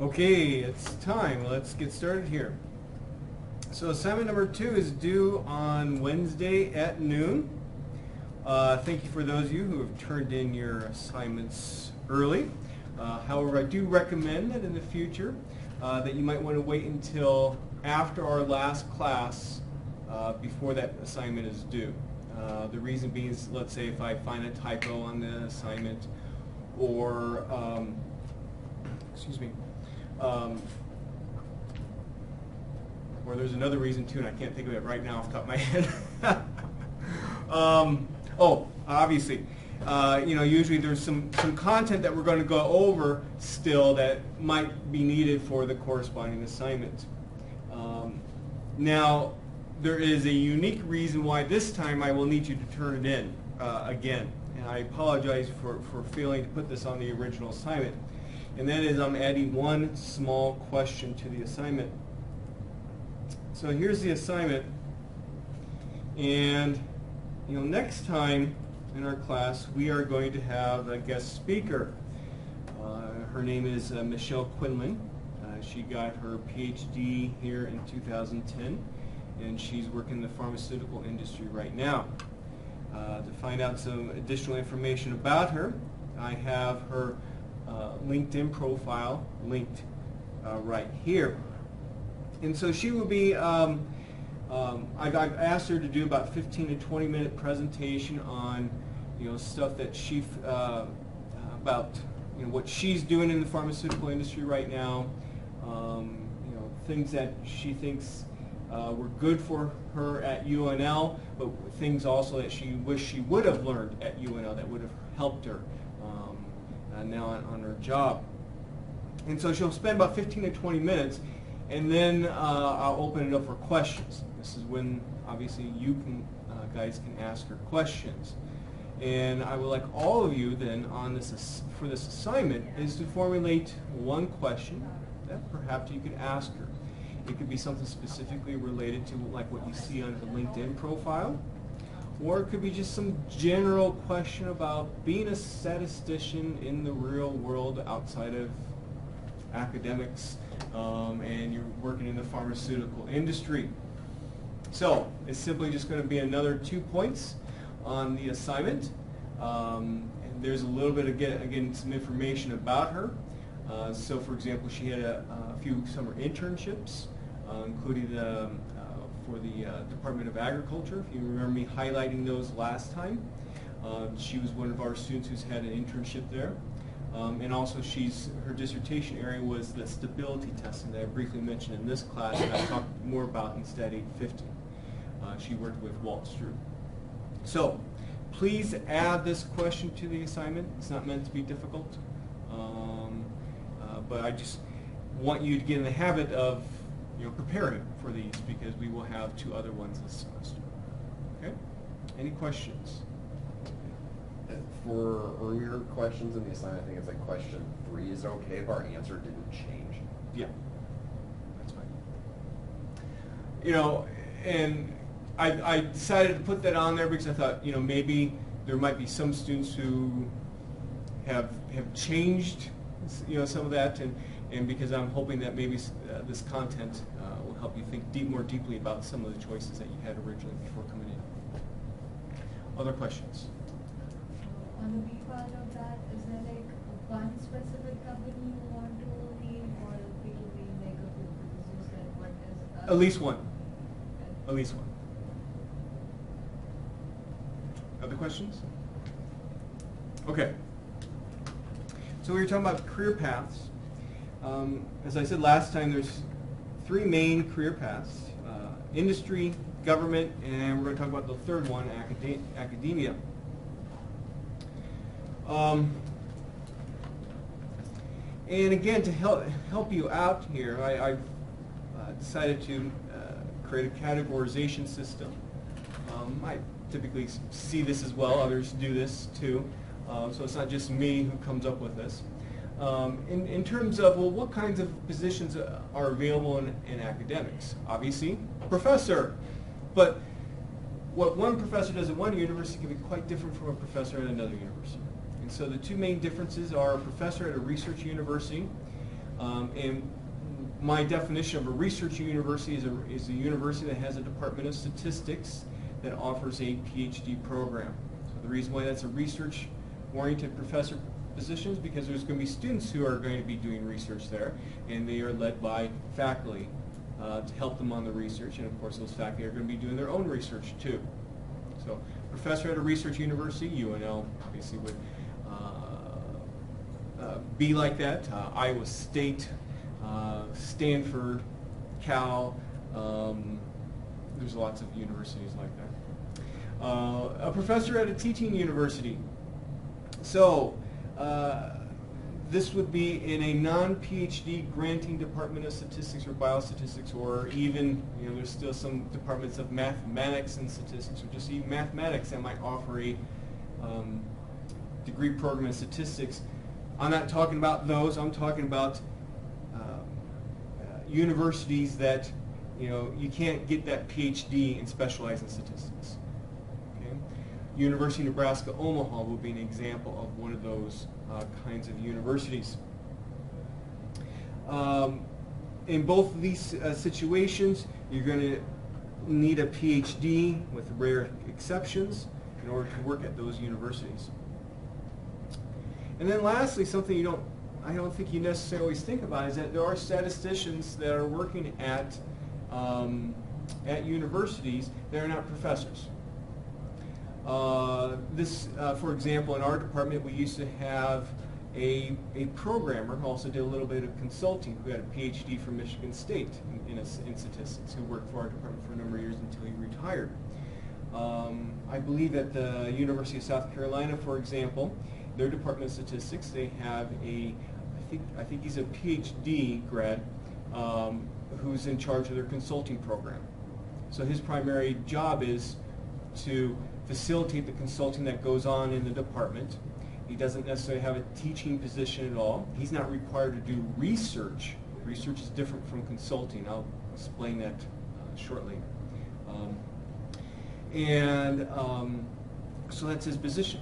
Okay, it's time. Let's get started here. So assignment number 2 is due on Wednesday at noon. Thank you for those of you who have turned in your assignments early. However, I do recommend that in the future that you might want to wait until after our last class before that assignment is due. The reason being is, let's say if I find a typo on the assignment, or or there's another reason too, and I can't think of it right now off the top of my head. Obviously, usually there's some content that we're going to go over still that might be needed for the corresponding assignment. Now, there is a unique reason why this time I will need you to turn it in again. And I apologize for failing to put this on the original assignment. And that is I'm adding one small question to the assignment. So here's the assignment. And next time in our class we are going to have a guest speaker. Her name is Michelle Quinlan. She got her PhD here in 2010, and she's working in the pharmaceutical industry right now. To find out some additional information about her, I have her LinkedIn profile linked right here. And so she will be, I've asked her to do about 15 to 20 minute presentation on stuff that she, about what she's doing in the pharmaceutical industry right now, things that she thinks were good for her at UNL, but things also that she wished she would have learned at UNL that would have helped her now on her job. And so she'll spend about 15 to 20 minutes, and then I'll open it up for questions. This is when obviously you guys can ask her questions. And I would like all of you then on this for this assignment is to formulate one question that perhaps you could ask her. It could be something specifically related to like what you see on the LinkedIn profile, or it could be just some general question about being a statistician in the real world outside of academics, and you're working in the pharmaceutical industry. So it's simply just going to be another 2 points on the assignment. And there's a little bit, again, some information about her. So for example, she had a few summer internships, including for the Department of Agriculture. If you remember me highlighting those last time, she was one of our students who's had an internship there. And also her dissertation area was the stability testing that I briefly mentioned in this class, and I talked more about in Stat 850. She worked with Walt Stroop. So please add this question to the assignment. It's not meant to be difficult, but I just want you to get in the habit of preparing for these, because we will have 2 other ones this semester. Okay? Any questions? For earlier questions in the assignment, I think it's like question 3 is okay if our answer didn't change. Yeah, that's fine. And I decided to put that on there because I thought, maybe there might be some students who have changed, some of that, and because I'm hoping that maybe this content will help you think more deeply about some of the choices that you had originally before coming in. Other questions? On the B part of that, is there like one specific company you want to name, or it will be like a few, because you said what is At least one. Okay. At least one. Other questions? Okay. So we were talking about career paths. As I said last time, there's 3 main career paths: industry, government, and we're going to talk about the third one, academia. And again, to help you out here, I've decided to create a categorization system. I typically see this as well. Others do this too. So it's not just me who comes up with this. In terms of, well, what kinds of positions are available in academics? Obviously, professor. But what one professor does at one university can be quite different from a professor at another university. And so the 2 main differences are a professor at a research university And my definition of a research university is a university that has a department of statistics that offers a PhD program. So the reason why that's a research-oriented professor position is because there's going to be students who are going to be doing research there, and they are led by faculty to help them on the research, and of course those faculty are going to be doing their own research too. So professor at a research university, UNL obviously would be like that. Iowa State, Stanford, Cal, there's lots of universities like that. A professor at a teaching university. So this would be in a non-PhD granting department of statistics or biostatistics, or even, there's still some departments of mathematics and statistics, or just even mathematics that might offer a degree program in statistics. I'm not talking about those. I'm talking about universities that, you can't get that PhD and specialize in statistics. Okay? University of Nebraska-Omaha will be an example of one of those kinds of universities. In both of these situations, you're going to need a PhD, with rare exceptions, in order to work at those universities. And then lastly, something I don't think you necessarily always think about is that there are statisticians that are working at universities that are not professors. For example, in our department, we used to have a programmer who also did a little bit of consulting, who had a PhD from Michigan State in statistics, who worked for our department for a number of years until he retired. I believe at the University of South Carolina, for example, their department of statistics, they have I think he's a PhD grad who's in charge of their consulting program. So his primary job is to facilitate the consulting that goes on in the department. He doesn't necessarily have a teaching position at all. He's not required to do research. Research is different from consulting. I'll explain that shortly. So that's his position.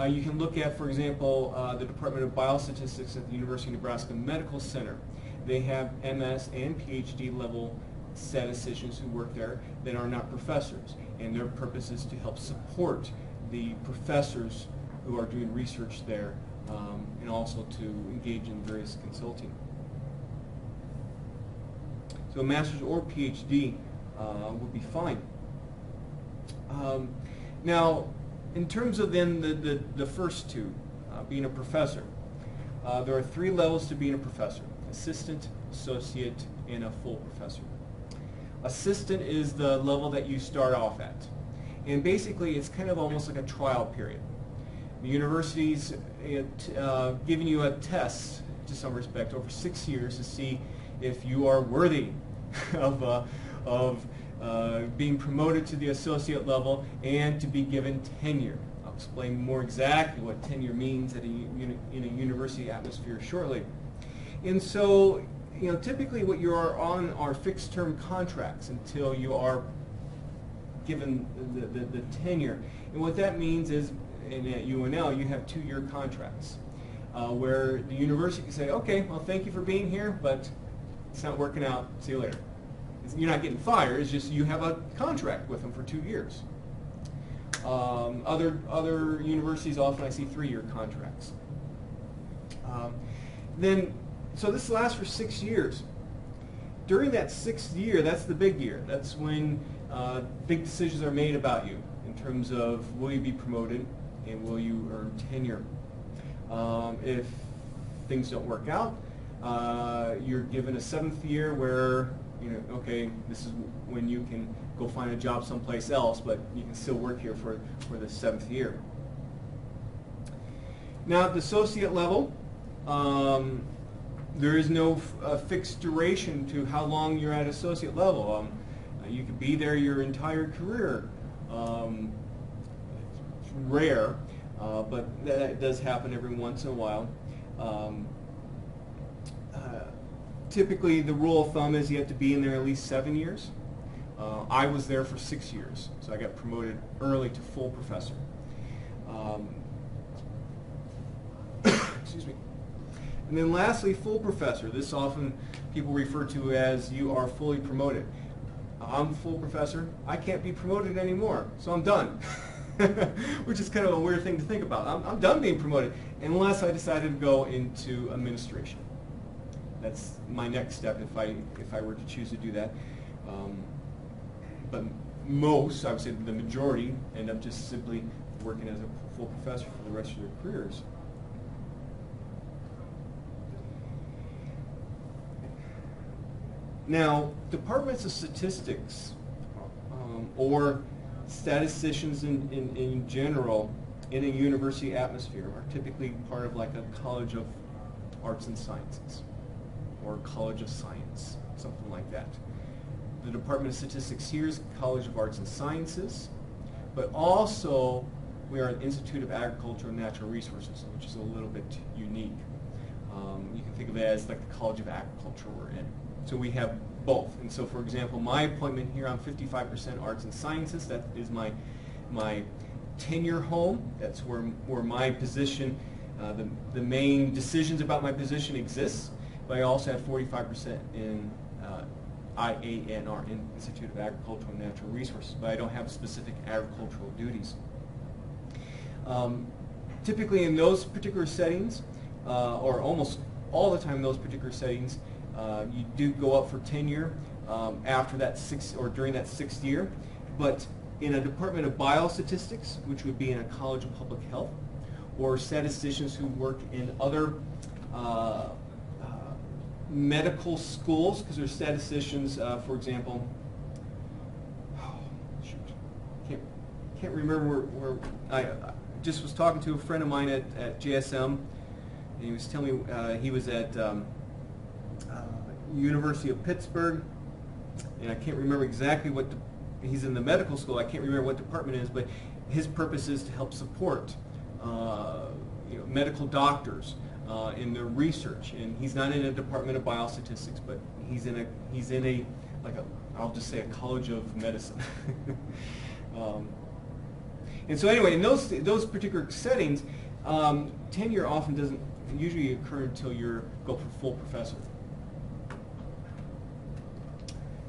You can look at, for example, the Department of Biostatistics at the University of Nebraska Medical Center. They have MS and PhD level statisticians who work there that are not professors, and their purpose is to help support the professors who are doing research there, and also to engage in various consulting. So a master's or PhD would be fine. Now, in terms of then the first two, being a professor, there are 3 levels to being a professor: assistant, associate, and a full professor. Assistant is the level that you start off at. And basically, it's kind of almost like a trial period. The university's giving you a test, to some respect, over 6 years to see if you are worthy of being promoted to the associate level and to be given tenure. I'll explain more exactly what tenure means in a university atmosphere shortly. And so, typically what you are on are fixed-term contracts until you are given the tenure. And what that means is, at UNL, you have 2-year contracts where the university can say, okay, well, thank you for being here, but it's not working out. See you later. You're not getting fired. It's just you have a contract with them for 2 years. Other universities, often I see 3-year contracts. So this lasts for 6 years. During that 6th year, that's the big year. That's when big decisions are made about you in terms of will you be promoted and will you earn tenure. If things don't work out, you're given a 7th year where, okay, this is when you can go find a job someplace else, but you can still work here for the 7th year. Now at the associate level, there is no fixed duration to how long you're at associate level. You could be there your entire career. It's rare, but that does happen every once in a while. Typically, the rule of thumb is you have to be in there at least 7 years. I was there for 6 years, so I got promoted early to full professor. Excuse me. And then lastly, full professor. This often people refer to as you are fully promoted. I'm full professor. I can't be promoted anymore, so I'm done. Which is kind of a weird thing to think about. I'm done being promoted unless I decided to go into administration. That's my next step if I were to choose to do that. But most, I would say the majority, end up just simply working as a full professor for the rest of their careers. Now, departments of statistics or statisticians in general in a university atmosphere are typically part of like a college of arts and sciences or college of science, something like that. The Department of Statistics here is College of Arts and Sciences, but also we are an Institute of Agriculture and Natural Resources, which is a little bit unique. You can think of it as like the College of Agriculture we're in. So we have both. And so, for example, my appointment here, I'm 55% Arts and Sciences. That is my tenure home. That's where my position, the main decisions about my position exists. But I also have 45% in IANR, Institute of Agriculture and Natural Resources, but I don't have specific agricultural duties. Typically in those particular settings, or almost all the time in those particular settings, you do go up for tenure after that during that 6th year, but in a Department of Biostatistics, which would be in a College of Public Health, or statisticians who work in other medical schools, because there's statisticians, for example, can't remember where I just was talking to a friend of mine at JSM, and he was telling me he was at University of Pittsburgh, and I can't remember exactly what he's in the medical school. I can't remember what department it is, but his purpose is to help support medical doctors in their research. And he's not in a Department of Biostatistics, but he's in a I'll just say a College of Medicine. And so anyway, in those particular settings, tenure often doesn't usually occur until you go for full professor.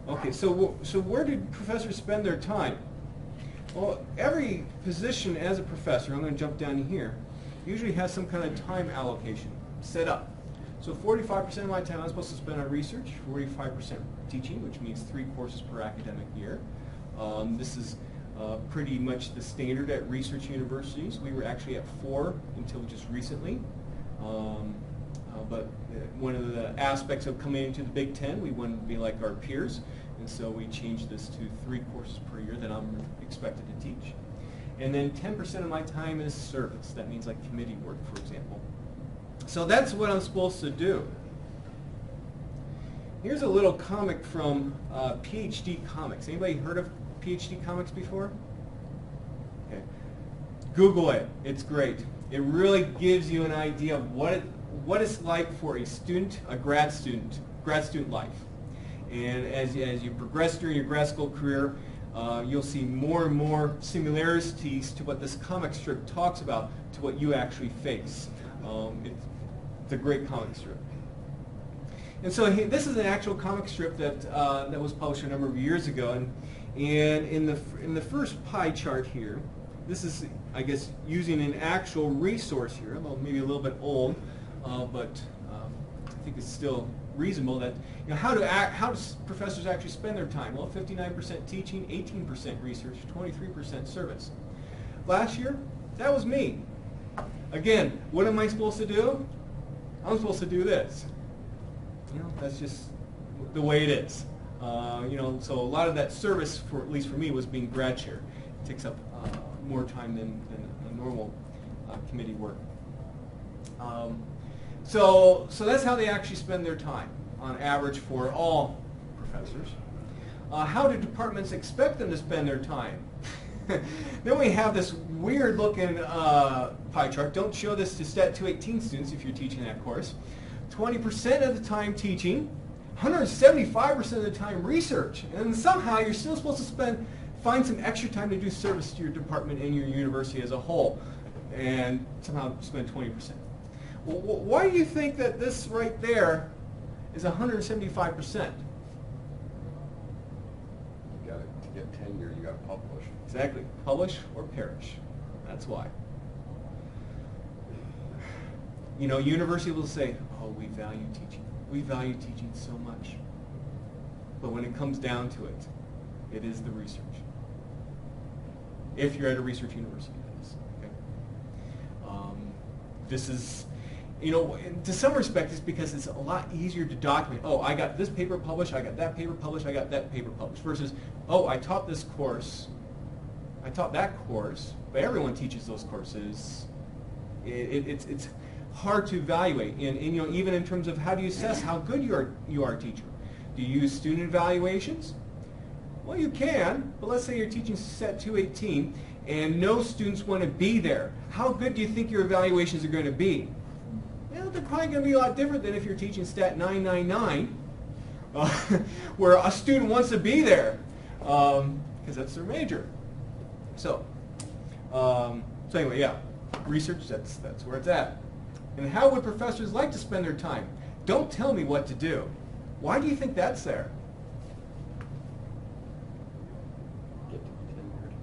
Okay, so where did professors spend their time? Well, every position as a professor, I'm going to jump down here, usually has some kind of time allocation set up. So 45% of my time I'm supposed to spend on research, 45% teaching, which means 3 courses per academic year. This is pretty much the standard at research universities. We were actually at 4 until just recently. But one of the aspects of coming into the Big Ten, we wanted to be like our peers, and so we changed this to 3 courses per year that I'm expected to teach. And then 10% of my time is service. That means like committee work, for example. So that's what I'm supposed to do. Here's a little comic from PhD Comics. Anybody heard of PhD Comics before? Okay. Google it. It's great. It really gives you an idea of what it's like for a student, a grad student life. And as you progress during your grad school career, you'll see more and more similarities to what this comic strip talks about to what you actually face. It's a great comic strip. And so this is an actual comic strip that was published a number of years ago. And in the first pie chart here, this is, I guess, using an actual resource here, although maybe a little bit old, but I think it's still reasonable that, how do professors actually spend their time? Well, 59% teaching, 18% research, 23% service. Last year, that was me. Again, what am I supposed to do? I'm supposed to do this. That's just the way it is. So a lot of that service, at least for me, was being grad chair. It takes up more time than a normal committee work. So that's how they actually spend their time, on average, for all professors. How do departments expect them to spend their time? Then we have this weird-looking pie chart. Don't show this to Stat 218 students if you're teaching that course. 20% of the time teaching, 175% of the time research, and somehow you're still supposed to find some extra time to do service to your department and your university as a whole, and somehow spend 20%. Why do you think that this right there is 175%? You got to get tenure, you got to publish. Exactly. Publish or perish. That's why. You know, university will say, oh, we value teaching. We value teaching so much. But when it comes down to it, it is the research. If you're at a research university, that is. Okay? This is, you know, to some respect, it's because it's a lot easier to document. Oh, I got this paper published, I got that paper published, I got that paper published. Versus, oh, I taught this course, I taught that course, but everyone teaches those courses. It's hard to evaluate, and you know, even in terms of how do you assess how good you are a teacher. Do you use student evaluations? Well, you can, but let's say you're teaching Set 218 and no students want to be there. How good do you think your evaluations are going to be? Well, they're probably going to be a lot different than if you're teaching Stat 999, where a student wants to be there, because that's their major. So anyway, yeah, research, that's where it's at. And how would professors like to spend their time? Don't tell me what to do. Why do you think that's there? Get to be tenured.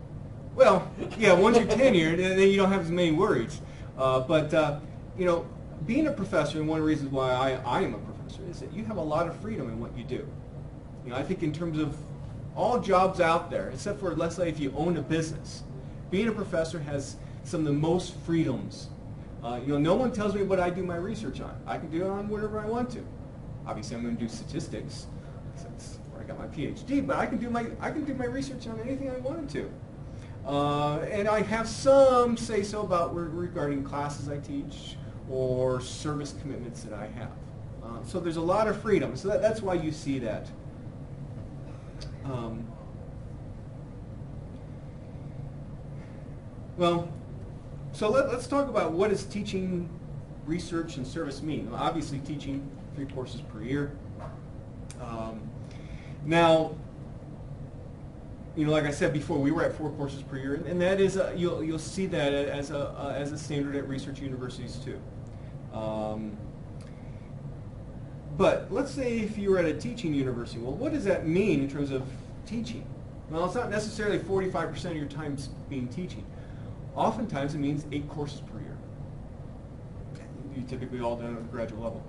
Well, yeah, once you're tenured, then you don't have as many worries. You know, being a professor, and one of the reasons why I am a professor, is that you have a lot of freedom in what you do. You know, I think in terms of all jobs out there, except for, let's say, if you own a business, being a professor has some of the most freedoms. You know, no one tells me what I do my research on. I can do it on whatever I want to. Obviously, I'm going to do statistics. That's where I got my PhD. But I can do my research on anything I wanted to. And I have some say-so about regarding classes I teach or service commitments that I have. So there's a lot of freedom. So that's why you see that. Well, so let's talk about what does teaching, research, and service mean. Well, obviously, teaching 3 courses per year. Now, you know, like I said before, we were at 4 courses per year, and that is you'll see that as a standard at research universities too. But let's say if you were at a teaching university, well, what does that mean in terms of teaching? Well, it's not necessarily 45% of your time being teaching. Oftentimes, it means 8 courses per year. You typically all done at the graduate level.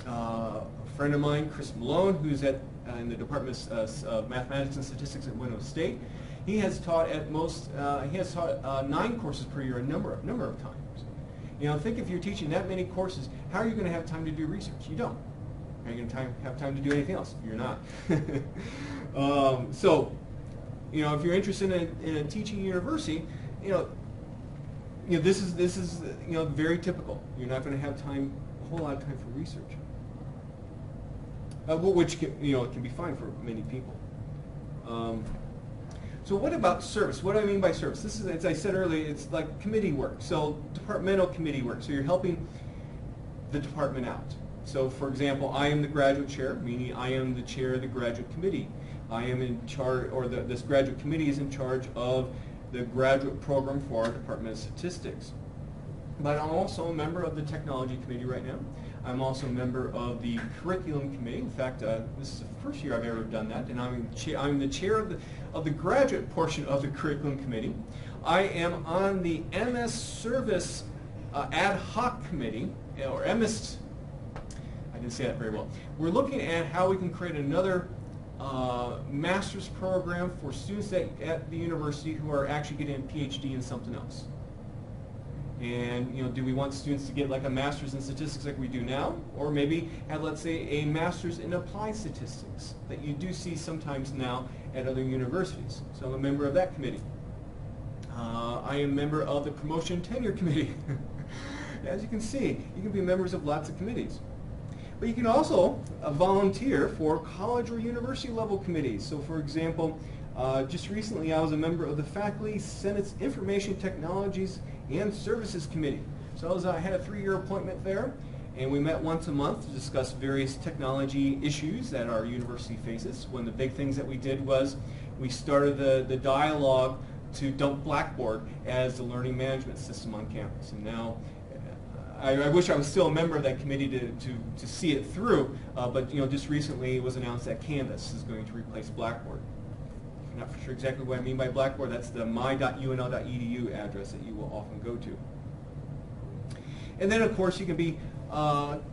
A friend of mine, Chris Malone, who's in the Department of Mathematics and Statistics at Windows State, he has taught at most 9 courses per year a number of times. You know, think if you're teaching that many courses, how are you going to have time to do research? You don't. Are you going to have time to do anything else? You're not. So, you know, if you're interested in a teaching university, you know, this is very typical. You're not going to have a whole lot of time for research, which can be fine for many people. So what about service? What do I mean by service? This is, as I said earlier, it's like committee work. So departmental committee work. So you're helping the department out. So for example, I am the graduate chair, meaning I am the chair of the graduate committee. I am in charge, or this graduate committee is in charge of the graduate program for our Department of Statistics. But I'm also a member of the technology committee right now. I'm also a member of the curriculum committee. In fact, this is the first year I've ever done that, and I'm the chair of the graduate portion of the curriculum committee. I am on the MS Service ad hoc committee, or MS. I didn't say that very well. We're looking at how we can create another master's program for students at the university who are actually getting a PhD in something else. And do we want students to get like a master's in statistics like we do now, or maybe have, let's say, a master's in applied statistics that you do see sometimes now at other universities? So I'm a member of that committee. I am a member of the promotion and tenure committee. As you can see, you can be members of lots of committees. But you can also volunteer for college or university level committees. So for example, just recently I was a member of the Faculty Senate's Information Technologies and Services Committee. So I had a 3-year appointment there, and we met once a month to discuss various technology issues that our university faces. One of the big things that we did was we started the dialogue to dump Blackboard as the learning management system on campus. And now I wish I was still a member of that committee to see it through, but just recently it was announced that Canvas is going to replace Blackboard. I'm not sure exactly what I mean by Blackboard. That's the my.unl.edu address that you will often go to. And then, of course, you can be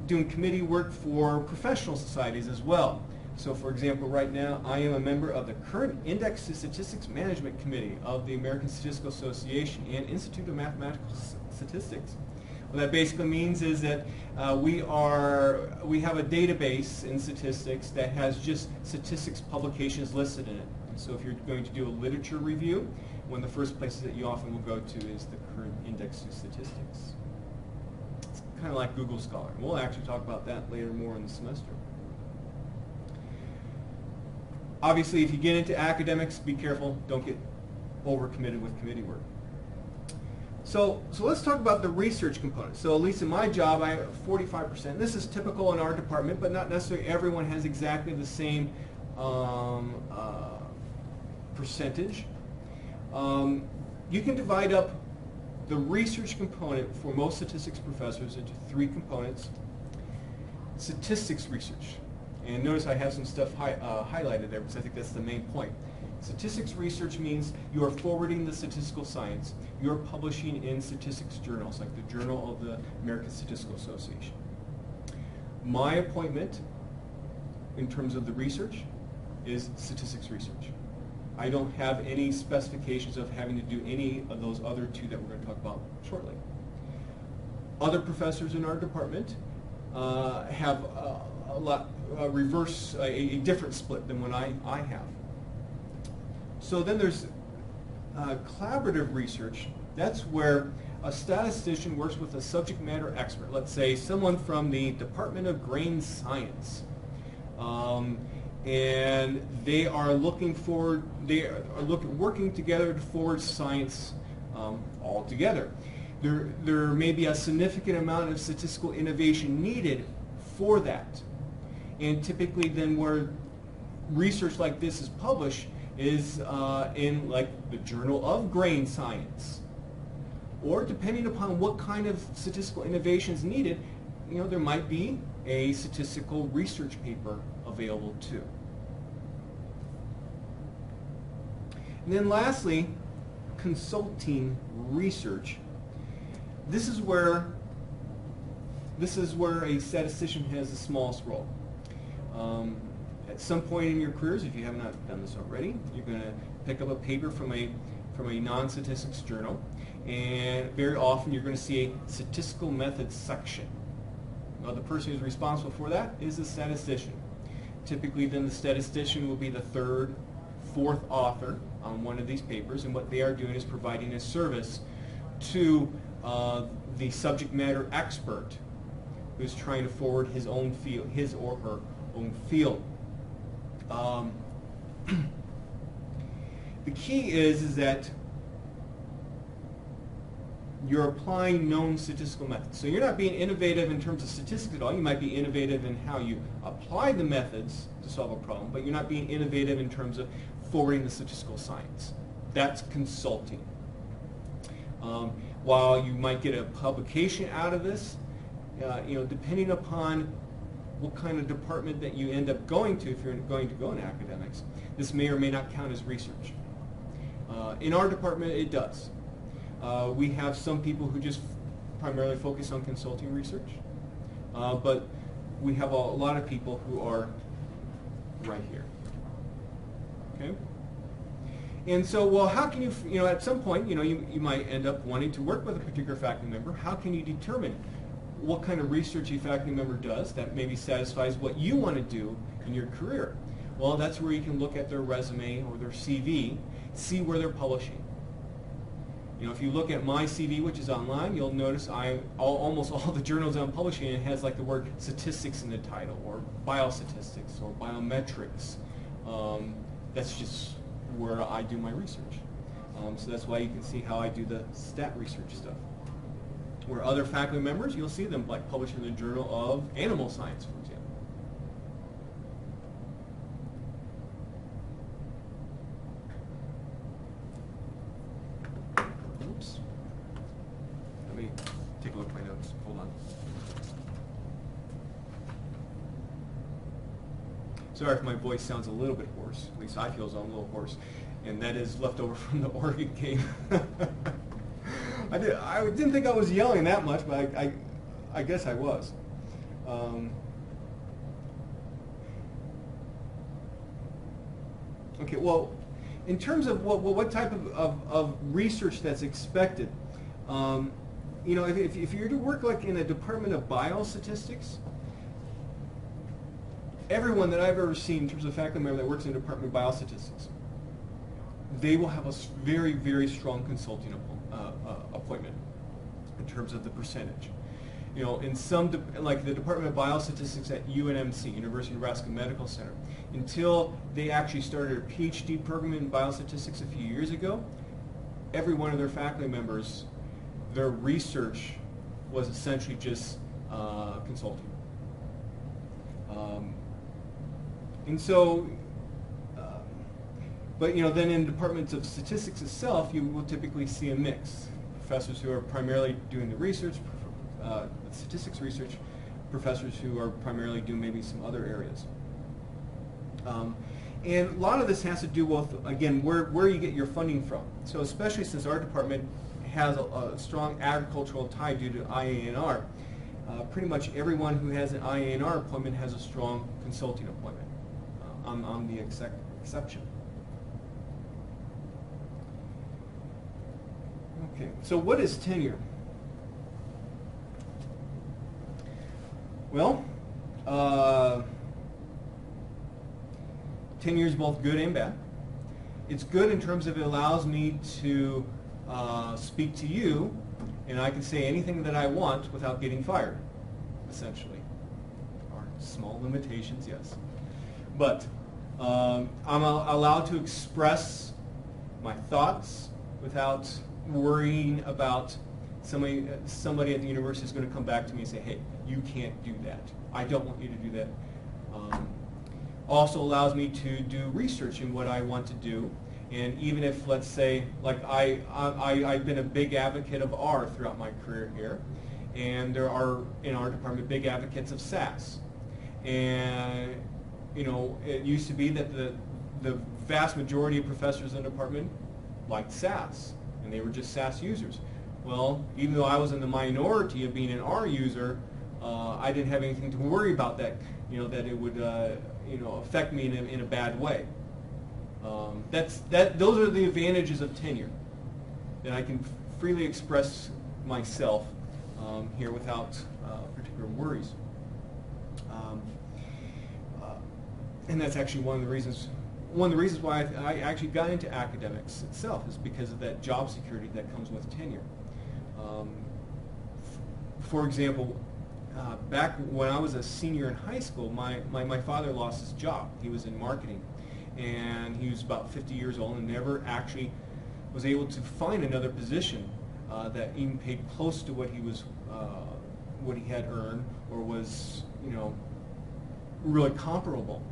doing committee work for professional societies as well. So, for example, right now I am a member of the current Index to Statistics Management Committee of the American Statistical Association and Institute of Mathematical Statistics. What that basically means is that we have a database in statistics that has just statistics publications listed in it. And so if you're going to do a literature review, one of the first places that you often will go to is the current Index to Statistics. It's kind of like Google Scholar. We'll actually talk about that later more in the semester. Obviously, if you get into academics, be careful. Don't get overcommitted with committee work. So let's talk about the research component. So at least in my job, I have 45%. This is typical in our department, but not necessarily everyone has exactly the same percentage. You can divide up the research component for most statistics professors into 3 components. Statistics research. And notice I have some stuff highlighted there because I think that's the main point. Statistics research means you are forwarding the statistical science. You are publishing in statistics journals, like the Journal of the American Statistical Association. My appointment, in terms of the research, is statistics research. I don't have any specifications of having to do any of those other 2 that we're going to talk about shortly. Other professors in our department have a different split than what I have. So then there's collaborative research. That's where a statistician works with a subject matter expert. Let's say someone from the Department of Grain Science, and they are working together to forward science all together. There may be a significant amount of statistical innovation needed for that. And typically then where research like this is published is in like the Journal of Grain Science. Or depending upon what kind of statistical innovation is needed, there might be a statistical research paper available too. And then lastly, consulting research. This is where a statistician has the smallest role. At some point in your careers, if you have not done this already, you're going to pick up a paper from a non-statistics journal, and very often you're going to see a statistical methods section. Now, the person who's responsible for that is the statistician. Typically, then the statistician will be the 3rd, 4th author on one of these papers, and what they are doing is providing a service to the subject matter expert who's trying to forward his own field, his or her own field. The key is that you're applying known statistical methods. So you're not being innovative in terms of statistics at all. You might be innovative in how you apply the methods to solve a problem, but you're not being innovative in terms of forwarding the statistical science. That's consulting. While you might get a publication out of this, depending upon what kind of department that you end up going to, if you're going to go in academics, this may or may not count as research. In our department, it does. We have some people who just primarily focus on consulting research, but we have a lot of people who are right here. Okay? And so, well, how can you, at some point, you might end up wanting to work with a particular faculty member. How can you determine what kind of research a faculty member does that maybe satisfies what you want to do in your career? Well, that's where you can look at their resume or their CV, see where they're publishing. If you look at my CV, which is online, you'll notice almost all the journals I'm publishing in has like the word statistics in the title, or biostatistics, or biometrics. That's just where I do my research. So that's why you can see how I do the stat research stuff. Where other faculty members, you'll see them like published in the Journal of Animal Science, for example. Oops. Let me take a look at my notes. Hold month. Sorry if my voice sounds a little bit hoarse. At least I feel as though I'm a little hoarse. And that is left over from the Oregon game. I didn't think I was yelling that much, but I guess I was. Okay, well, in terms of what type of research that's expected, you know, if you're to work like in a department of biostatistics, everyone that I've ever seen in terms of faculty member that works in the department of biostatistics, they will have a very, very strong consulting appointment in terms of the percentage. You know, in some, like the Department of Biostatistics at UNMC, University of Nebraska-Medical Center, until they actually started a PhD program in biostatistics a few years ago, every one of their faculty members, their research was essentially just consulting. And so, but you know, then in departments of statistics itself, you will typically see a mix. Professors who are primarily doing the research, statistics research, professors who are primarily doing maybe some other areas. And a lot of this has to do with, again, where you get your funding from. So especially since our department has a strong agricultural tie due to IANR, pretty much everyone who has an IANR appointment has a strong consulting appointment. I'm the exception. Okay, so what is tenure? Well, tenure is both good and bad. It's good in terms of it allows me to speak to you, and I can say anything that I want without getting fired, essentially. There are small limitations, yes. But I'm allowed to express my thoughts without worrying about somebody at the university is going to come back to me and say, hey, you can't do that. I don't want you to do that. Also allows me to do research in what I want to do. And even if, let's say, like I've been a big advocate of R throughout my career here, and there are, in our department, big advocates of SAS. And, you know, it used to be that the vast majority of professors in the department liked SAS, and they were just SAS users. Well, even though I was in the minority of being an R user, I didn't have anything to worry about that, you know, that it would, you know, affect me in a bad way. Those are the advantages of tenure, that I can freely express myself here without particular worries. And that's actually one of the reasons why I actually got into academics itself, is because of that job security that comes with tenure. For example, back when I was a senior in high school, my father lost his job. He was in marketing, and he was about 50 years old and never actually was able to find another position that even paid close to what he had earned, or was, you know, really comparable.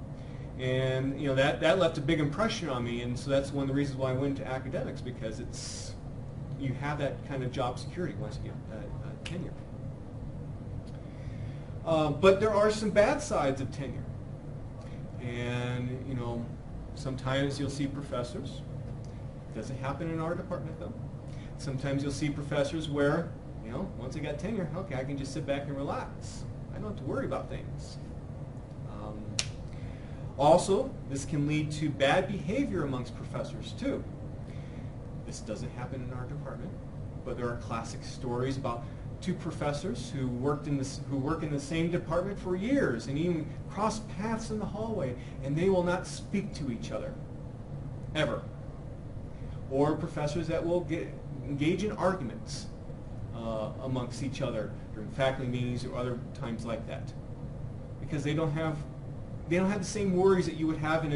And, you know, that left a big impression on me, and so that's one of the reasons why I went into academics, because you have that kind of job security once you get tenure. But there are some bad sides of tenure. And, you know, sometimes you'll see professors. It doesn't happen in our department, though. Sometimes you'll see professors where, you know, once I got tenure, okay, I can just sit back and relax. I don't have to worry about things. Also, this can lead to bad behavior amongst professors, too. This doesn't happen in our department, but there are classic stories about two professors who work in the same department for years and even cross paths in the hallway, and they will not speak to each other, ever. Or professors that will engage in arguments amongst each other during faculty meetings or other times like that, because they don't have the same worries that you would have in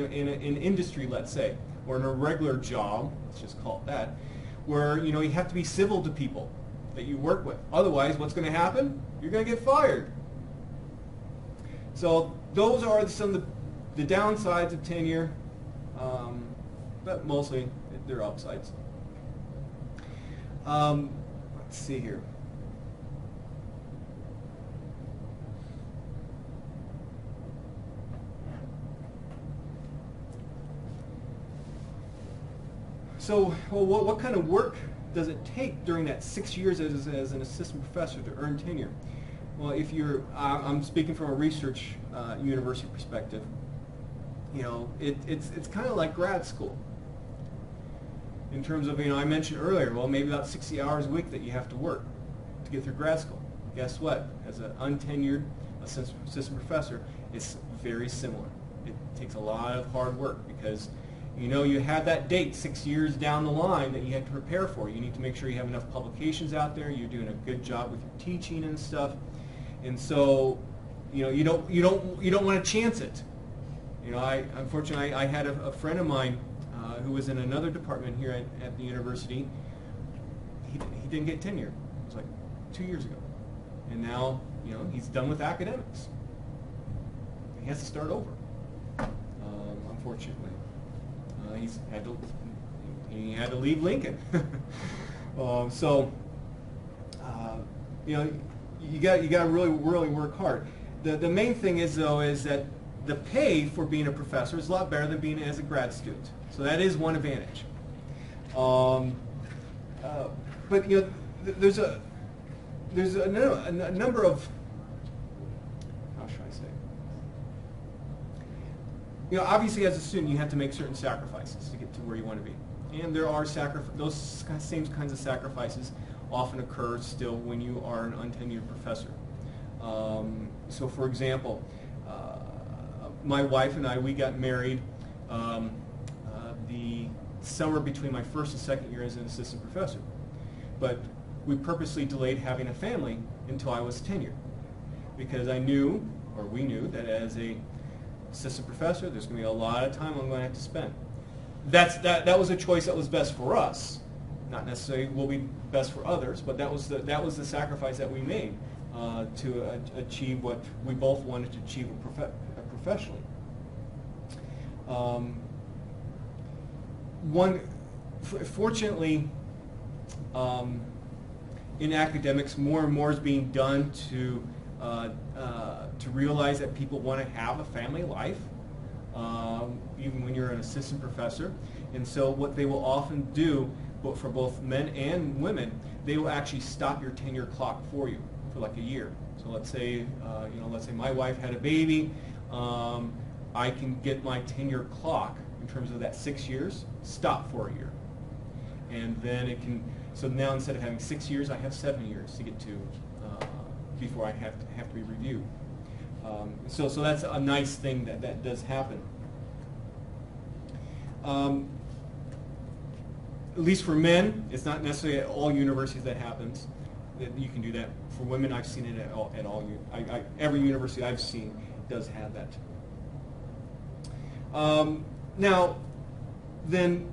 industry, let's say, or in a regular job, let's just call it that, where, you know, you have to be civil to people that you work with. Otherwise, what's going to happen? You're going to get fired. So those are some of the downsides of tenure, but mostly they're upsides. Let's see here. So, well, what kind of work does it take during that 6 years as an assistant professor to earn tenure? Well, if you're, I'm speaking from a research university perspective, you know, it's kind of like grad school. In terms of, you know, I mentioned earlier, well, maybe about 60 hours a week that you have to work to get through grad school. Guess what? As an untenured assistant professor, it's very similar. It takes a lot of hard work because, you know, you have that date 6 years down the line that you have to prepare for. You need to make sure you have enough publications out there. You're doing a good job with your teaching and stuff, and so, you know, you don't want to chance it. You know, unfortunately I had a friend of mine who was in another department here at the university. He didn't get tenure. It was like 2 years ago, and now, you know, he's done with academics. He has to start over, unfortunately. He had to leave Lincoln. So, you know, you got to really work hard. The main thing is, though, is that the pay for being a professor is a lot better than being as a grad student. So that is one advantage. But, you know, there's a number of, how should I say? You know, obviously as a student you have to make certain sacrifices to get to where you want to be. And there are those same kinds of sacrifices often occur still when you are an untenured professor. So for example, my wife and I, we got married the summer between my first and second year as an assistant professor. But we purposely delayed having a family until I was tenured, because I knew, or we knew, that as a assistant professor, there's going to be a lot of time I'm going to have to spend. That was a choice that was best for us. Not necessarily will be best for others, but that was the sacrifice that we made to achieve what we both wanted to achieve professionally. Fortunately, in academics, more and more is being done to realize that people want to have a family life, even when you're an assistant professor. And so what they will often do, for both men and women, they will actually stop your tenure clock for you for like a year. So let's say, let's say my wife had a baby, I can get my tenure clock in terms of that 6 years stop for a year, and then it can. So now instead of having 6 years, I have 7 years to get to before I have to be reviewed. So that's a nice thing that does happen. At least for men, it's not necessarily at all universities that happens. That you can do that. For women, I've seen it at all. Every university I've seen does have that. Now, then,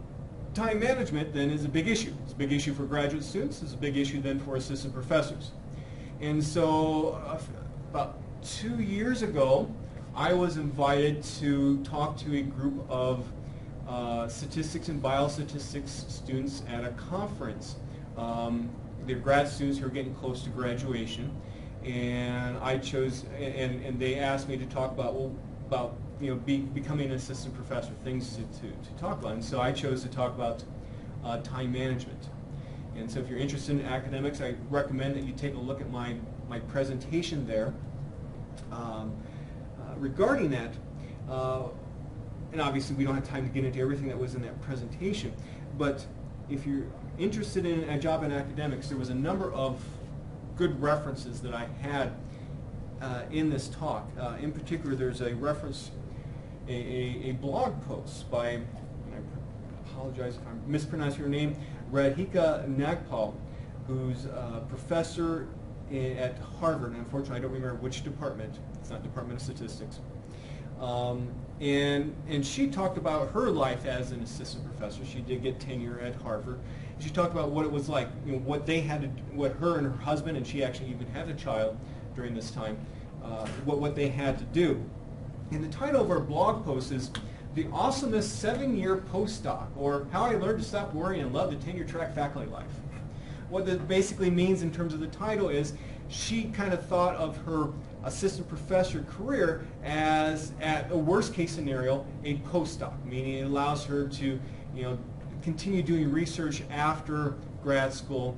time management then is a big issue. It's a big issue for graduate students. It's a big issue then for assistant professors. And so, about 2 years ago, I was invited to talk to a group of statistics and biostatistics students at a conference. They're grad students who are getting close to graduation, and I chose, and they asked me to talk about becoming an assistant professor, things to talk about. And so I chose to talk about time management. And so if you're interested in academics, I recommend that you take a look at my presentation there regarding that. And obviously we don't have time to get into everything that was in that presentation, but if you're interested in a job in academics, there was a number of good references that I had in this talk. In particular, there's a reference, a blog post by, and I apologize if I'm mispronouncing her name, Radhika Nagpal, who's a professor at Harvard, and unfortunately I don't remember which department. It's not Department of Statistics. And she talked about her life as an assistant professor. She did get tenure at Harvard. She talked about what it was like, what they had to, what her and her husband, and she actually even had a child during this time, what they had to do. And the title of her blog post is "The Awesomest 7-Year Postdoc," or "How I Learned to Stop Worrying and Love the Tenure Track Faculty Life." What that basically means in terms of the title is she kind of thought of her assistant professor career as, at a worst case scenario, a postdoc, meaning it allows her to continue doing research after grad school,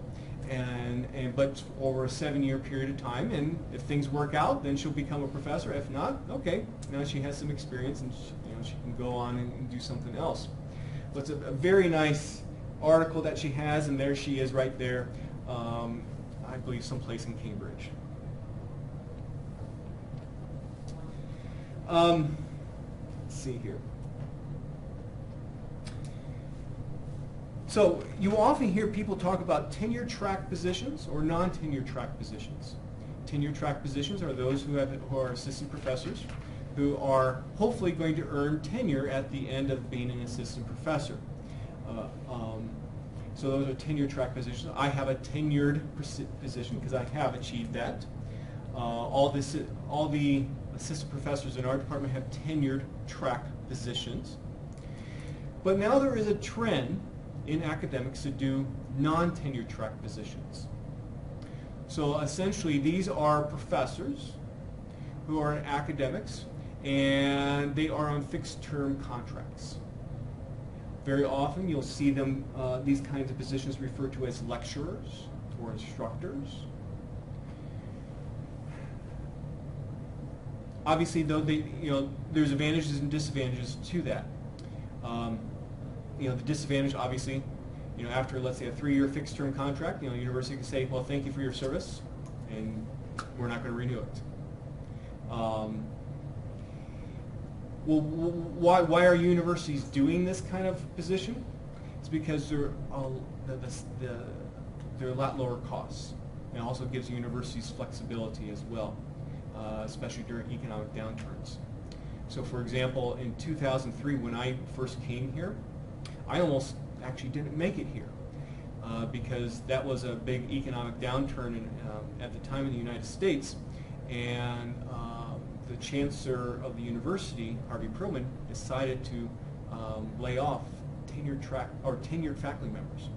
but over a 7-year period of time. And if things work out, then she'll become a professor. If not, okay, now she has some experience, and she can go on and do something else. But it's a very nice article that she has, and there she is right there, I believe someplace in Cambridge. Let's see here. So you often hear people talk about tenure track positions or non-tenure track positions. Tenure track positions are those who are assistant professors who are hopefully going to earn tenure at the end of being an assistant professor. So those are tenure track positions. I have a tenured position because I have achieved that. All the assistant professors in our department have tenured track positions. But now there is a trend in academics to do non-tenure track positions. So essentially these are professors who are academics, and they are on fixed term contracts. Very often you'll see them, these kinds of positions referred to as lecturers or instructors. Obviously, though, there's advantages and disadvantages to that. The disadvantage, obviously, after, let's say, a 3-year fixed-term contract, the university can say, well, thank you for your service, and we're not going to renew it. Well, why are universities doing this kind of position? It's because they're a lot lower costs. And it also gives universities flexibility as well, especially during economic downturns. So, for example, in 2003, when I first came here, I almost actually didn't make it here because that was a big economic downturn at the time in the United States, and the chancellor of the university, Harvey Perlman, decided to lay off tenured faculty members,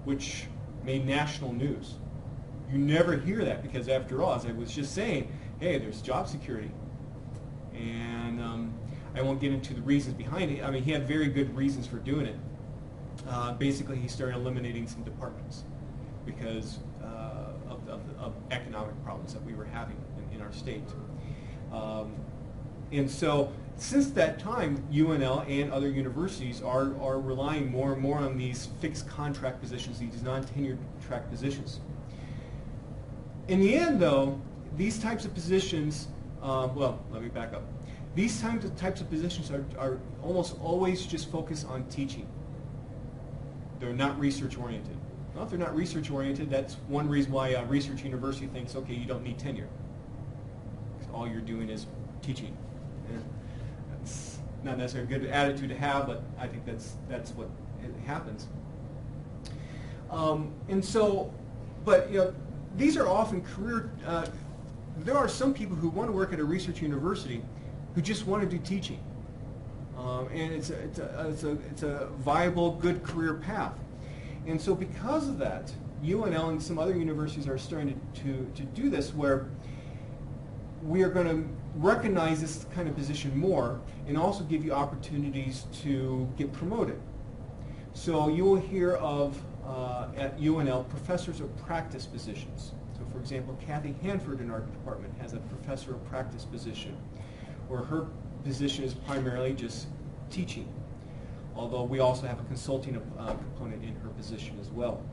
which made national news. You never hear that because, after all, as I was just saying, hey, there's job security. And I won't get into the reasons behind it. I mean, he had very good reasons for doing it. Basically, he started eliminating some departments because of economic problems that we were having in our state. And so, since that time, UNL and other universities are relying more and more on these fixed contract positions, these non-tenured track positions. In the end, though, these types of positions, well, let me back up. These types of positions are almost always just focused on teaching. They're not research-oriented. Well, if they're not research-oriented, that's one reason why a research university thinks, okay, you don't need tenure. All you're doing is teaching. And that's not necessarily a good attitude to have, but I think that's what happens. And so, but these are often career. There are some people who want to work at a research university who just want to do teaching, and it's a viable, good career path. And so, because of that, UNL and some other universities are starting to do this, where we are going to recognize this kind of position more and also give you opportunities to get promoted. So you will hear of, at UNL, professors of practice positions. So, for example, Kathy Hanford in our department has a professor of practice position, where her position is primarily just teaching, although we also have a consulting component in her position as well.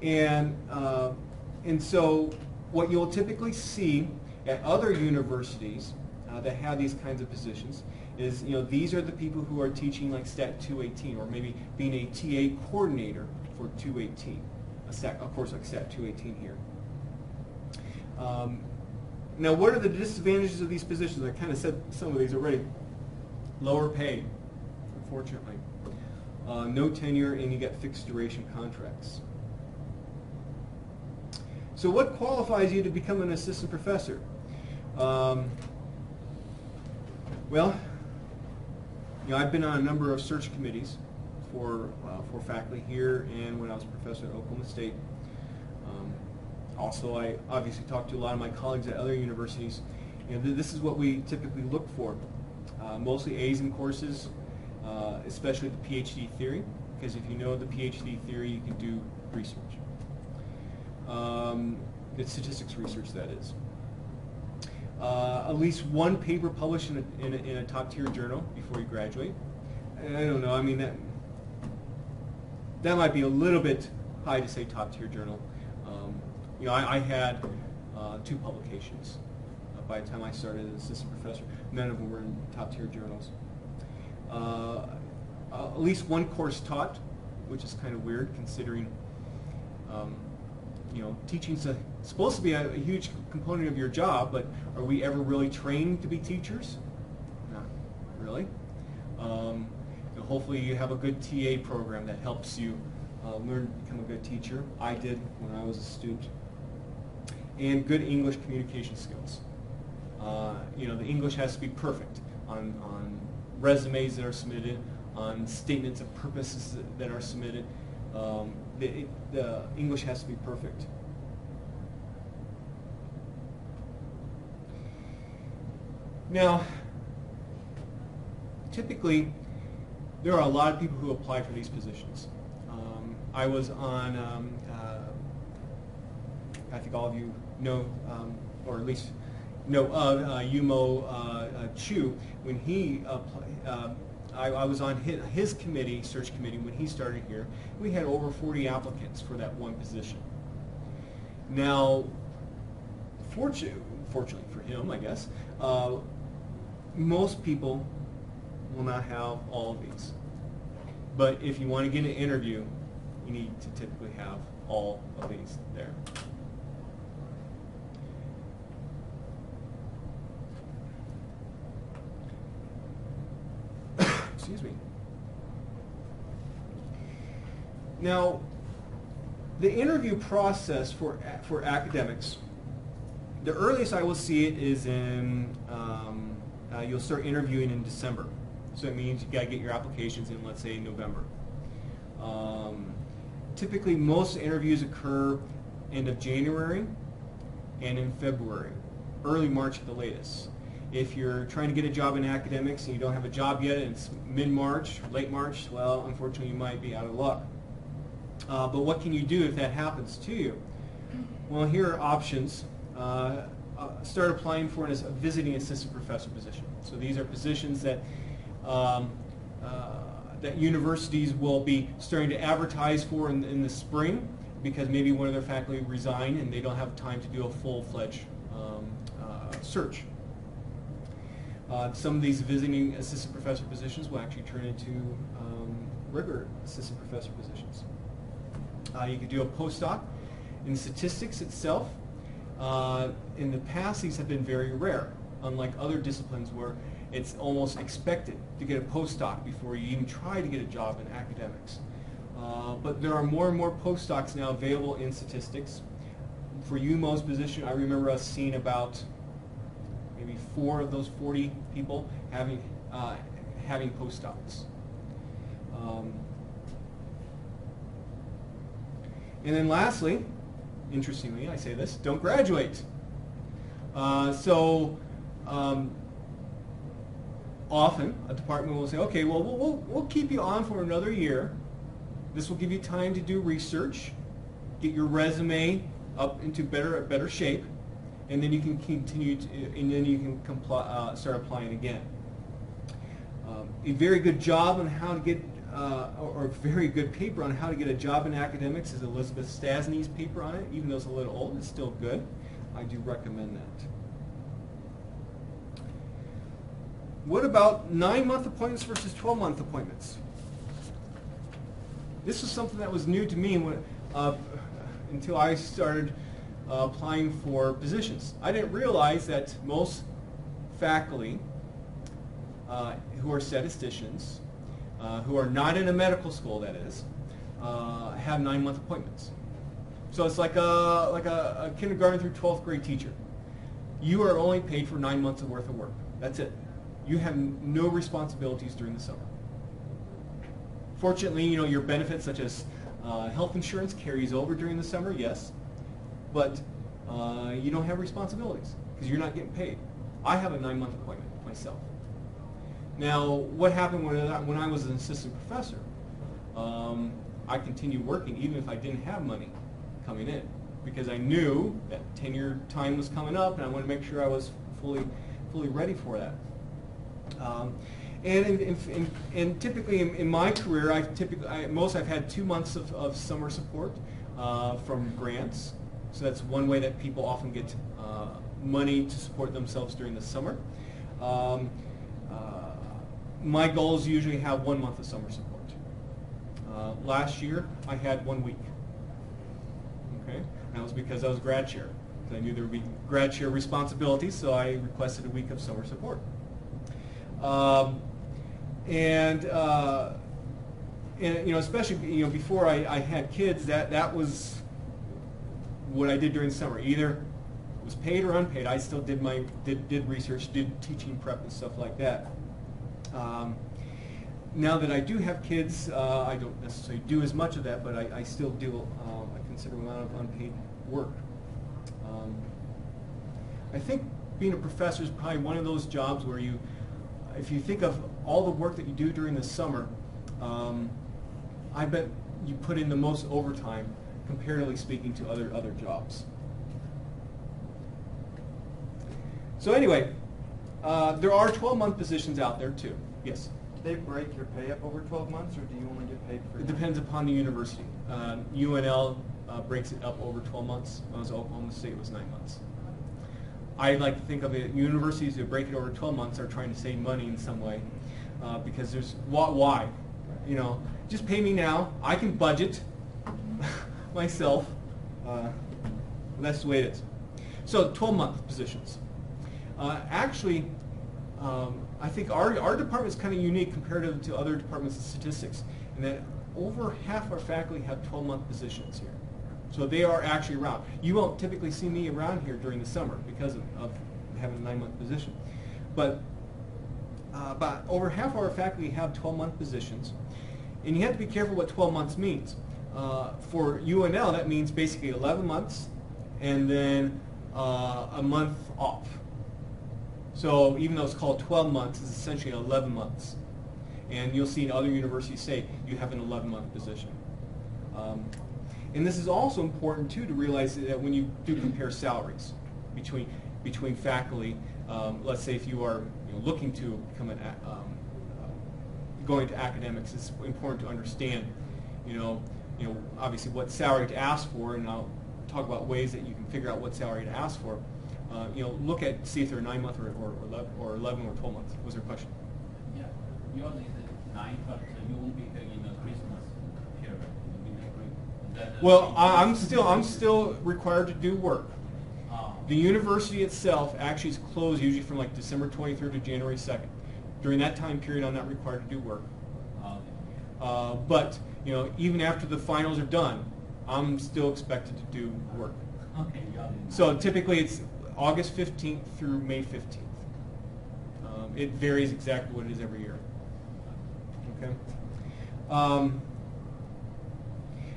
And so what you'll typically see at other universities that have these kinds of positions is, these are the people who are teaching like Stat 218, or maybe being a TA coordinator for 218, of course like Stat 218 here. Now, what are the disadvantages of these positions? I kind of said some of these already. Lower pay, unfortunately. No tenure, and you get fixed duration contracts. So what qualifies you to become an assistant professor? Well, I've been on a number of search committees for faculty here and when I was a professor at Oklahoma State. Also, I obviously talked to a lot of my colleagues at other universities. This is what we typically look for. Mostly A's in courses, especially the PhD theory, because if you know the PhD theory, you can do research. It's statistics research, that is. At least one paper published in a top-tier journal before you graduate. And I don't know, I mean, that might be a little bit high to say top-tier journal. You know, I had 2 publications by the time I started as assistant professor. None of them were in top-tier journals. At least one course taught, which is kind of weird considering, you know, teaching's supposed to be a huge component of your job, but are we ever really trained to be teachers? Not really. You know, hopefully you have a good TA program that helps you learn to become a good teacher. I did when I was a student. And good English communication skills. You know, the English has to be perfect on resumes that are submitted, on statements of purposes that are submitted. The English has to be perfect. Now, typically, there are a lot of people who apply for these positions. I was on, I think all of you know, or at least know Yumo Chu, when he applied. I was on his committee, search committee, when he started here. We had over 40 applicants for that one position. Now, fortunately for him, I guess, most people will not have all of these. But if you want to get an interview, you need to typically have all of these there. Excuse me. Now, the interview process for academics, the earliest I will see it is in, you'll start interviewing in December. So it means you got to get your applications in, let's say, November. Typically, most interviews occur end of January and in February, early March at the latest. If you're trying to get a job in academics and you don't have a job yet, and it's mid-March, late March, well, unfortunately, you might be out of luck. But what can you do if that happens to you? Well, here are options. Start applying for a visiting assistant professor position. So these are positions that that universities will be starting to advertise for in the spring, because maybe one of their faculty resigned and they don't have time to do a full-fledged search. Some of these visiting assistant professor positions will actually turn into regular assistant professor positions. You could do a postdoc in statistics itself. In the past, these have been very rare, unlike other disciplines where it's almost expected to get a postdoc before you even try to get a job in academics. But there are more and more postdocs now available in statistics. For UMO's position, I remember us seeing about maybe 4 of those 40 people having postdocs. And then lastly, interestingly, I say this, don't graduate. Often a department will say, okay, well, we'll keep you on for another year. This will give you time to do research, get your resume up into better shape, and then you can continue to, and then you can start applying again. A very good job on how to get, or a very good paper on how to get a job in academics is Elizabeth Stasny's paper on it. Even though it's a little old, it's still good. I do recommend that. What about 9-month appointments versus 12-month appointments? This was something that was new to me when, until I started applying for positions. I didn't realize that most faculty who are statisticians, who are not in a medical school, that is, have 9-month appointments. So it's like a kindergarten through 12th grade teacher. You are only paid for 9 months worth of work. That's it. You have no responsibilities during the summer. Fortunately, you know, your benefits such as health insurance carries over during the summer, yes, but you don't have responsibilities because you're not getting paid. I have a 9-month appointment myself. Now, what happened when I was an assistant professor? I continued working even if I didn't have money coming in, because I knew that tenure time was coming up, and I wanted to make sure I was fully ready for that. And typically in my career, I've had 2 months of summer support from grants. So that's one way that people often get money to support themselves during the summer. My goals usually have 1 month of summer support. Last year, I had 1 week. Okay, and that was because I was grad chair. I knew there would be grad chair responsibilities, so I requested a week of summer support. And especially before I had kids, that was what I did during the summer. Either it was paid or unpaid. I still did research, did teaching prep and stuff like that. Now that I do have kids, I don't necessarily do as much of that, but I still do a considerable amount of unpaid work. I think being a professor is probably one of those jobs where if you think of all the work that you do during the summer, I bet you put in the most overtime, comparatively speaking, to other jobs. So anyway, there are 12-month positions out there too. Yes? Do they break your pay up over 12 months, or do you only get paid for? It depends upon the university. UNL breaks it up over 12 months. When I was at Oklahoma State, it was 9 months. I like to think of it, universities that break it over 12 months are trying to save money in some way, because there's, why? Just pay me now. I can budget myself. That's the way it is. So 12-month positions. Actually, I think our department is kind of unique compared to other departments of statistics, in that over half our faculty have 12-month positions here. So they are actually around. You won't typically see me around here during the summer because of having a 9-month position. But over half of our faculty have 12-month positions. And you have to be careful what 12 months means. For UNL, that means basically 11 months and then a month off. So even though it's called 12 months, it's essentially 11 months. And you'll see in other universities say you have an 11-month position. And this is also important too to realize that when you do compare salaries between faculty, let's say if you are looking to become going to academics, it's important to understand, obviously what salary to ask for, and I'll talk about ways that you can figure out what salary to ask for. Look at, see if they're 9-month or 11 or 12 months. Was there a question? Yeah, yours is 9, but you won't be taking the Christmas period. Well, I'm still required to do work. The university itself actually is closed usually from like December 23rd to January 2nd. During that time period, I'm not required to do work. But even after the finals are done, I'm still expected to do work. Okay. So typically it's August 15th through May 15th. It varies exactly what it is every year. Okay.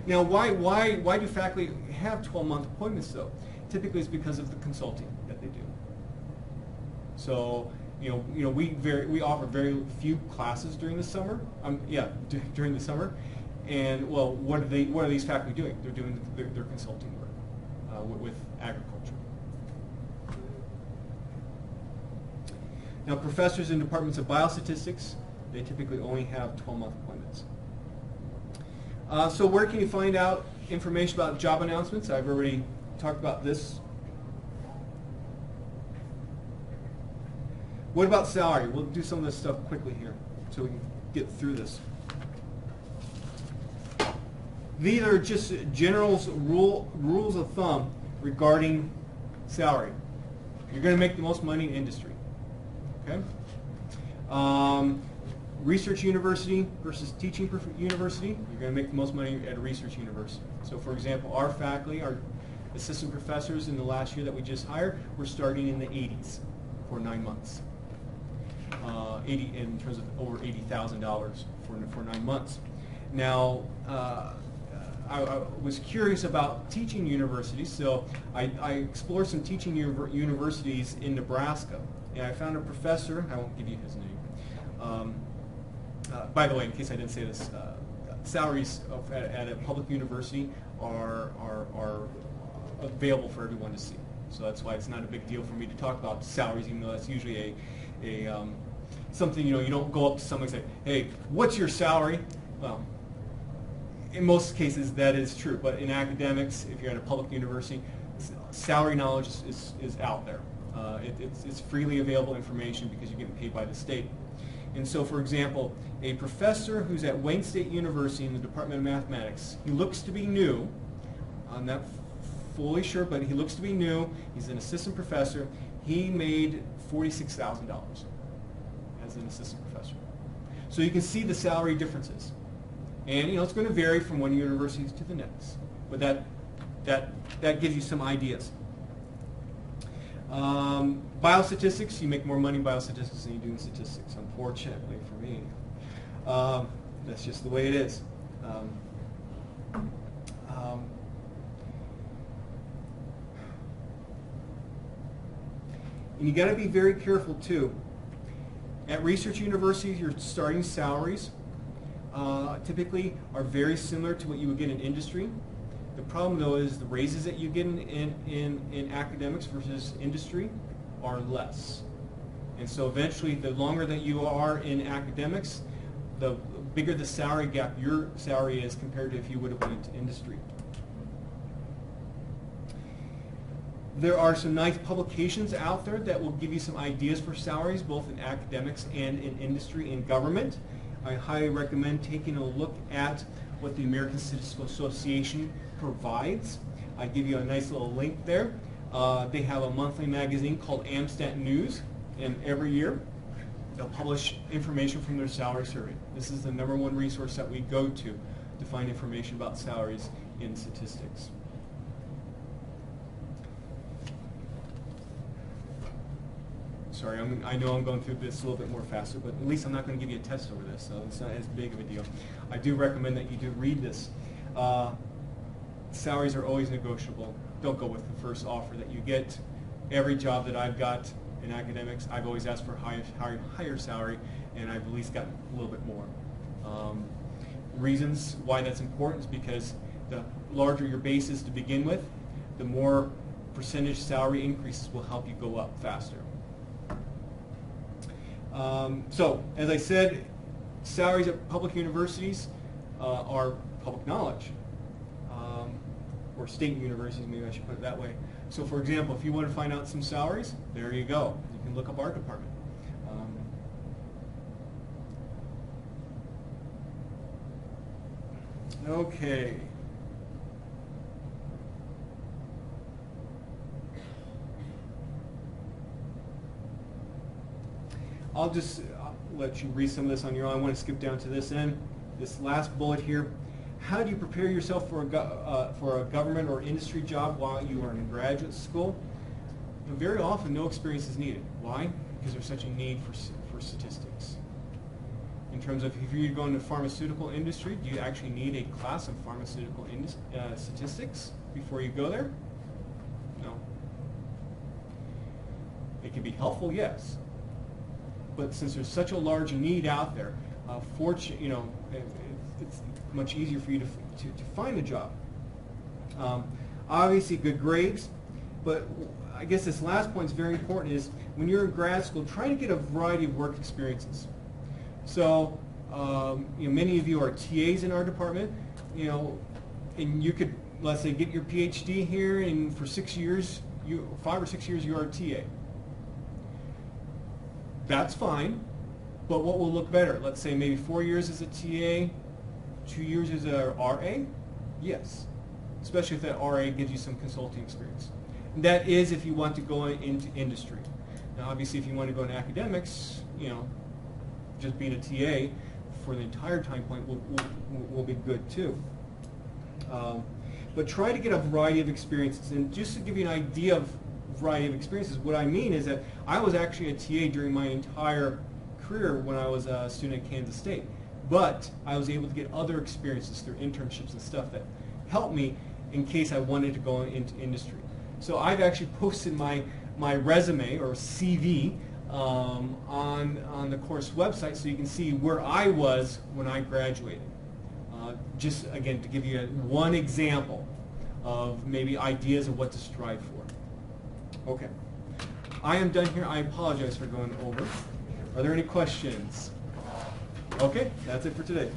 Now, why do faculty have 12-month appointments though? Typically, it's because of the consulting that they do. So, we offer very few classes during the summer. During the summer, and well, what are these faculty doing? They're doing their consulting work with agriculture. Now, professors in departments of biostatistics, they typically only have 12-month appointments. So where can you find out information about job announcements? I've already talked about this. What about salary? We'll do some of this stuff quickly here so we can get through this. These are just general rules of thumb regarding salary. You're going to make the most money in industry. Okay? Research university versus teaching university, you're going to make the most money at a research university. So for example, our faculty, our assistant professors in the last year that we just hired, we're starting in the 80s for 9 months. In terms of over $80,000 for 9 months. Now, I was curious about teaching universities, so I explored some teaching universities in Nebraska, and I found a professor, I won't give you his name, By the way, in case I didn't say this, salaries at a public university are available for everyone to see. So that's why it's not a big deal for me to talk about salaries, even though that's usually something, you don't go up to someone and say, hey, what's your salary? Well, in most cases that is true, but in academics, if you're at a public university, salary knowledge is out there. It's freely available information because you're getting paid by the state. And so, for example, a professor who's at Wayne State University in the Department of Mathematics, he looks to be new. I'm not fully sure, but he looks to be new. He's an assistant professor. He made $46,000 as an assistant professor. So you can see the salary differences. And it's going to vary from one university to the next. But that gives you some ideas. Biostatistics, you make more money in biostatistics than you do in statistics, unfortunately for me. That's just the way it is. And you got to be very careful too. At research universities, your starting salaries typically are very similar to what you would get in industry. The problem though is the raises that you get in academics versus industry are less. And so eventually, the longer that you are in academics, the bigger the salary gap your salary is compared to if you would have went into industry. There are some nice publications out there that will give you some ideas for salaries, both in academics and in industry and government. I highly recommend taking a look at what the American Statistical Association provides. I give you a nice little link there. They have a monthly magazine called AmStat News, and every year they'll publish information from their salary survey. This is the #1 resource that we go to find information about salaries in statistics. Sorry, I know I'm going through this a little bit more faster, but at least I'm not going to give you a test over this, so it's not as big of a deal. I do recommend that you do read this. Salaries are always negotiable. Don't go with the first offer that you get. Every job that I've got in academics, I've always asked for a higher salary, and I've at least gotten a little bit more. Reasons why that's important is because the larger your base is to begin with, the more percentage salary increases will help you go up faster. So, as I said, salaries at public universities are public knowledge. Or state universities, maybe I should put it that way. So, for example, if you want to find out some salaries, there you go. You can look up our department. Okay. I'll just let you read some of this on your own. I want to skip down to this end. This last bullet here. How do you prepare yourself for a government or industry job while you are in graduate school? Very often, no experience is needed. Why? Because there's such a need for statistics. In terms of if you're going to pharmaceutical industry, do you actually need a class of pharmaceutical statistics before you go there? No. It can be helpful, yes. But since there's such a large need out there, it's much easier for you to find a job. Obviously, good grades, but I guess this last point is very important. Is when you're in grad school, try to get a variety of work experiences. So, many of you are TAs in our department, and you could, let's say, get your PhD here, and for 6 years, 5 or 6 years, you are a TA. That's fine, but what will look better? Let's say maybe 4 years as a TA, 2 years as a RA? Yes, especially if that RA gives you some consulting experience. And that is if you want to go into industry. Now, obviously, if you want to go into academics, just being a TA for the entire time point will be good too. But try to get a variety of experiences. And just to give you an idea of variety of experiences, what I mean is that I was actually a TA during my entire career when I was a student at Kansas State. But I was able to get other experiences through internships and stuff that helped me in case I wanted to go into industry. So I've actually posted my resume or CV on the course website so you can see where I was when I graduated. Just again to give you one example of maybe ideas of what to strive for. Okay. I am done here. I apologize for going over. Are there any questions? Okay, that's it for today.